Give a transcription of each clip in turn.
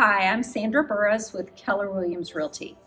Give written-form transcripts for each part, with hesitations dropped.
Hi, I'm Sandra Burrows with Keller Williams Realty,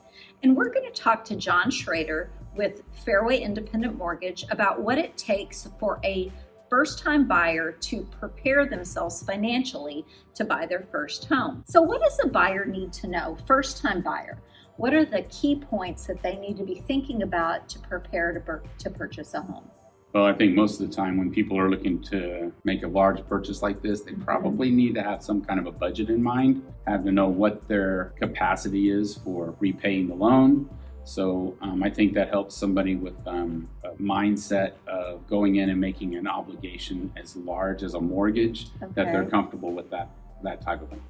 and we're going to talk to John Schroeder with Fairway Independent Mortgage about what it takes for a first-time buyer to prepare themselves financially to buy their first home. So what does a buyer need to know? First-time buyer. What are the key points that they need to be thinking about to prepare to purchase a home? Well, I think most of the time when people are looking to make a large purchase like this, they probably need to have some kind of a budget in mind, have to know what their capacity is for repaying the loan. So I think that helps somebody with a mindset of going in and making an obligation as large as a mortgage, that they're comfortable with that type of obligation.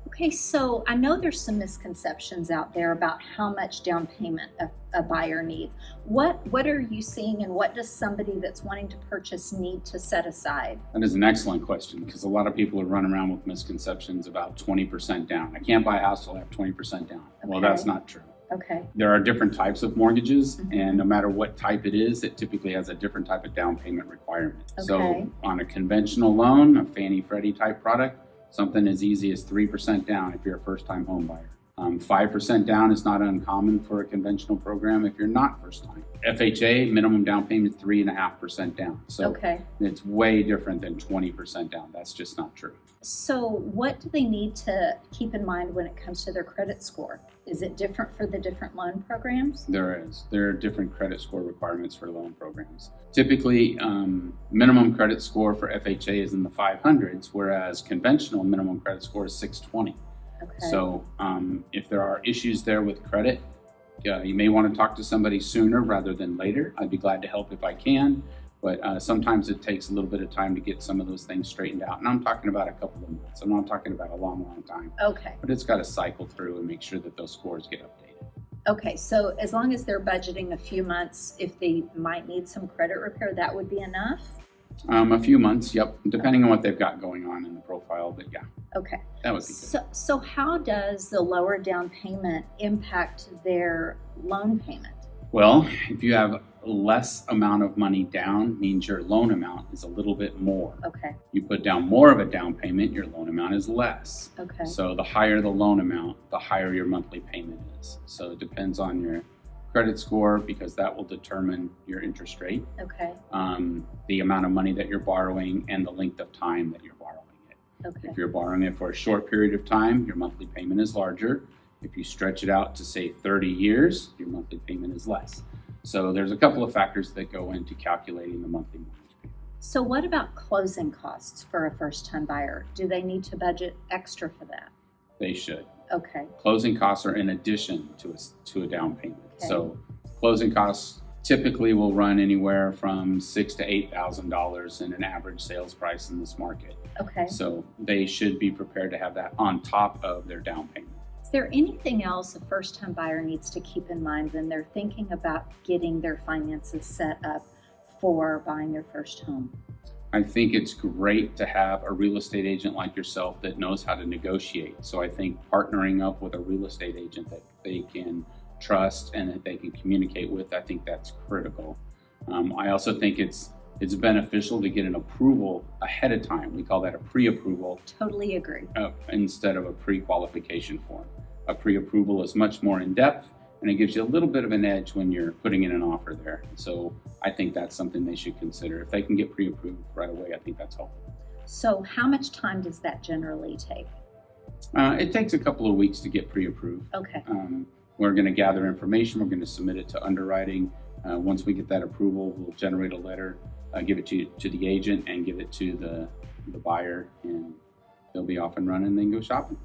Okay, so I know there's some misconceptions out there about how much down payment a buyer needs. What are you seeing, and what does somebody that's wanting to purchase need to set aside? That is an excellent question, because a lot of people are running around with misconceptions about 20% down. I can't buy a house till I have 20% down. Well, that's not true. Okay. There are different types of mortgages, and no matter what type it is, it typically has a different type of down payment requirement. So on a conventional loan, a Fannie Freddie type product, something as easy as 3% down if you're a first-time home buyer. 5% down is not uncommon for a conventional program if you're not first-time. FHA, minimum down payment is 3.5% down. So it's way different than 20% down. That's just not true. So what do they need to keep in mind when it comes to their credit score? Is it different for the different loan programs? There is. There are different credit score requirements for loan programs. Typically, minimum credit score for FHA is in the 500s, whereas conventional minimum credit score is 620. So if there are issues there with credit, you may want to talk to somebody sooner rather than later. I'd be glad to help if I can, but sometimes it takes a little bit of time to get some of those things straightened out. And I'm talking about a couple of months. I'm not talking about a long, long time. But it's got to cycle through and make sure that those scores get updated. Okay, so as long as they're budgeting a few months, if they might need some credit repair, that would be enough? A few months, yep, depending on what they've got going on in the profile, but yeah. That would be good. So how does the lower down payment impact their loan payment? Well, if you have less amount of money down, means your loan amount is a little bit more. You put down more of a down payment, your loan amount is less. So the higher the loan amount, the higher your monthly payment is. So it depends on your credit score, because that will determine your interest rate, the amount of money that you're borrowing, and the length of time that you're borrowing it. If you're borrowing it for a short period of time, your monthly payment is larger. If you stretch it out to say 30 years, your monthly payment is less. So there's a couple of factors that go into calculating the monthly mortgage payment. So what about closing costs for a first-time buyer? Do they need to budget extra for that? They should. Closing costs are in addition to a down payment. So closing costs typically will run anywhere from $6,000 to $8,000 in an average sales price in this market. So they should be prepared to have that on top of their down payment. Is there anything else a first-time buyer needs to keep in mind when they're thinking about getting their finances set up for buying their first home? I think it's great to have a real estate agent like yourself that knows how to negotiate. So I think partnering up with a real estate agent that they can trust and that they can communicate with, I think that's critical. I also think it's beneficial to get an approval ahead of time. We call that a pre-approval. Totally agree. Instead of a pre-qualification form. A pre-approval is much more in-depth, and it gives you a little bit of an edge when you're putting in an offer there. So I think that's something they should consider. If they can get pre-approved right away, I think that's helpful. So how much time does that generally take? It takes a couple of weeks to get pre-approved. We're going to gather information. We're going to submit it to underwriting. Once we get that approval, we'll generate a letter, give it to the agent, and give it to the buyer, and they'll be off and running and then go shopping.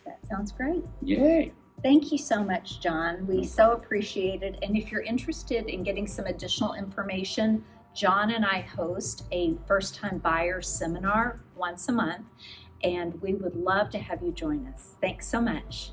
That sounds great. Yay! Thank you so much, John. We so appreciate it. And if you're interested in getting some additional information, John and I host a first-time buyer seminar once a month, and we would love to have you join us. Thanks so much.